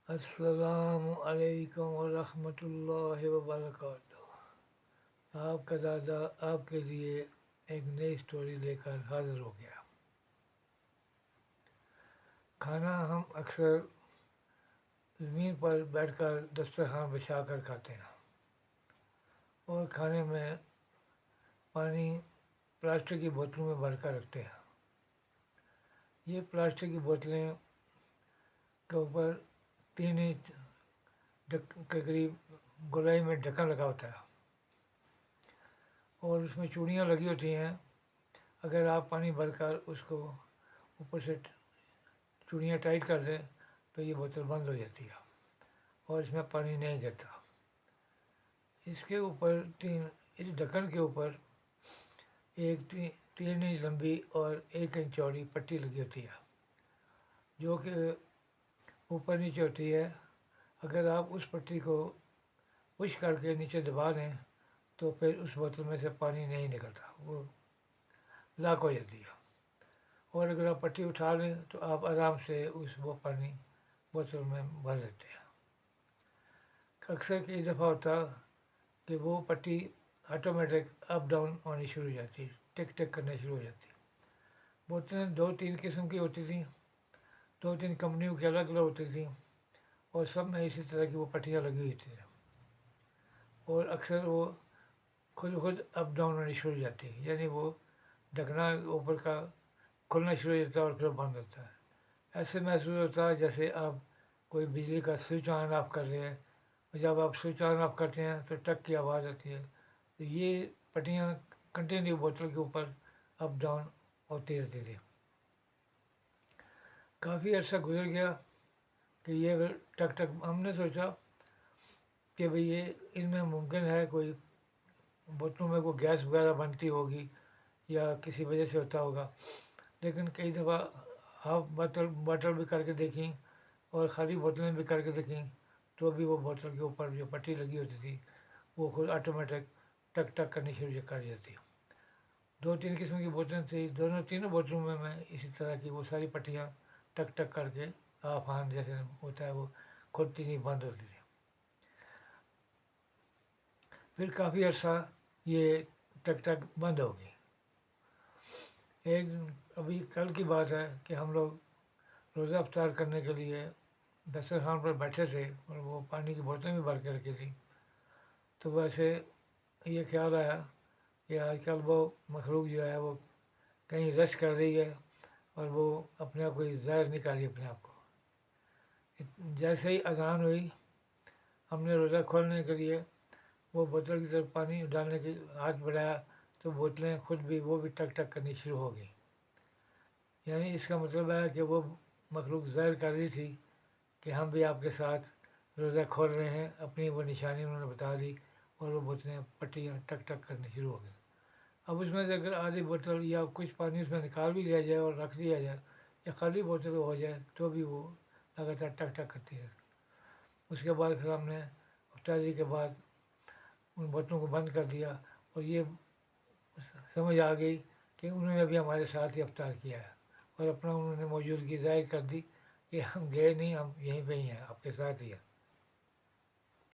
السلام علیکم ورحمۃ اللہ وبرکاتہ۔ آپ کا دادا آپ کے لیے ایک نئی اسٹوری لے کر حاضر ہو گیا۔ کھانا ہم اکثر زمین پر بیٹھ کر دسترخوان بچھا کر کھاتے ہیں، اور کھانے میں پانی پلاسٹک کی بوتلوں میں بھر کر رکھتے ہیں۔ یہ پلاسٹک کی بوتلیں کے اوپر 3 انچ کے قریب گولائی میں ڈھکن لگا ہوتا ہے، اور اس میں چوڑیاں لگی ہوتی ہیں۔ اگر آپ پانی بھر کر اس کو اوپر سے چوڑیاں ٹائٹ کر دیں تو یہ بوتل بند ہو جاتی ہے اور اس میں پانی نہیں گرتا۔ اس کے اوپر اس ڈھکن کے اوپر ایک 3 انچ لمبی اور 1 انچ چوڑی پٹی لگی ہوتی ہے، جو کہ اوپر نیچے ہوتی ہے۔ اگر آپ اس پٹی کو پش کر کے نیچے دبا دیں تو پھر اس بوتل میں سے پانی نہیں نکلتا، وہ لاک ہو جاتی ہے۔ اور اگر آپ پٹی اٹھا لیں تو آپ آرام سے وہ پانی بوتل میں بھر لیتے ہیں۔ اکثر کئی دفعہ ہوتا کہ وہ پٹی آٹومیٹک اپ ڈاؤن ہونی شروع ہو جاتی، ٹک ٹک کرنا شروع ہو جاتی۔ بوتلیں 2-3 قسم کی ہوتی تھیں، 2-3 کمپنیوں کی الگ الگ ہوتی تھیں، اور سب میں اسی طرح کی وہ پٹیاں لگی ہوئی تھیں، اور اکثر وہ خود اپ ڈاؤن ہونی شروع ہو جاتی، یعنی وہ ڈھکنا اوپر کا کھلنا شروع ہو جاتا ہے اور پھر بند ہوتا ہے۔ ایسے محسوس ہوتا ہے جیسے آپ کوئی بجلی کا سوئچ آن آف کر رہے ہیں، اور جب آپ سوئچ آن آف کرتے ہیں تو ٹک کی آواز آتی ہے۔ تو یہ پٹیاں کنٹینیو بوتل کے اوپر اپ ڈاؤن ہوتی رہتی تھی۔ کافی عرصہ گزر گیا کہ یہ ٹک ٹک، ہم نے سوچا کہ بھئی یہ ان میں ممکن ہے کوئی بوتلوں میں کوئی گیس وغیرہ بنتی ہوگی یا کسی وجہ سے ہوتا ہوگا، لیکن کئی دفعہ ہاف بوتل بھی کر کے دیکھیں اور خالی بوتلیں بھی کر کے دیکھیں تو بھی وہ بوتل کے اوپر جو پٹی لگی ہوتی تھی وہ خود آٹومیٹک ٹک ٹک کرنی شروع کر جاتی۔ 2-3 قسم کی بوتلیں تھیں، تینوں بوتلوں میں اسی طرح کی وہ ساری پٹیاں ٹک ٹک کر کے آف آن جیسے ہوتا ہے وہ کھلتی نہیں بند ہوتی تھی۔ پھر کافی عرصہ یہ ٹک ٹک بند ہو گئی۔ ایک دن ابھی کل کی بات ہے کہ ہم لوگ روزہ افطار کرنے کے لیے دسترخوان پر بیٹھے تھے، اور وہ پانی کی بوتلیں بھی بھر کے رکھی تھیں۔ تو ویسے یہ خیال آیا کہ آج کل وہ مخلوق جو ہے وہ کہیں ریسٹ کر رہی ہے، اور وہ اپنے آپ کو ظاہر نہیں کر رہی اپنے آپ کو۔ جیسے ہی اذان ہوئی، ہم نے روزہ کھولنے کے لیے وہ بوتل کی طرف پانی ڈالنے کی ہاتھ بڑھایا تو بوتلیں خود بھی وہ بھی ٹک ٹک کرنی شروع ہو گئی۔ یعنی اس کا مطلب ہے کہ وہ مخلوق ظاہر کر رہی تھی کہ ہم بھی آپ کے ساتھ روزہ کھول رہے ہیں، اپنی وہ نشانی انہوں نے بتا دی، اور وہ بوتلیں پٹیاں ٹک ٹک کرنی شروع ہو گئی۔ اب اس میں سے اگر آدھی بوتل یا کچھ پانی اس میں نکال بھی لیا جائے اور رکھ دیا جائے یا خالی بوتل ہو جائے تو بھی وہ لگاتار ٹک ٹک کرتی ہے۔ اس کے بعد پھر ہم نے افطاری کے بعد ان بوتلوں کو بند کر دیا، اور یہ سمجھ آ گئی کہ انہوں نے بھی ہمارے ساتھ ہی افطار کیا ہے، اور اپنا انہوں نے موجودگی ظاہر کر دی کہ ہم گئے نہیں، ہم یہیں پہ ہی ہیں، آپ کے ساتھ ہی ہیں۔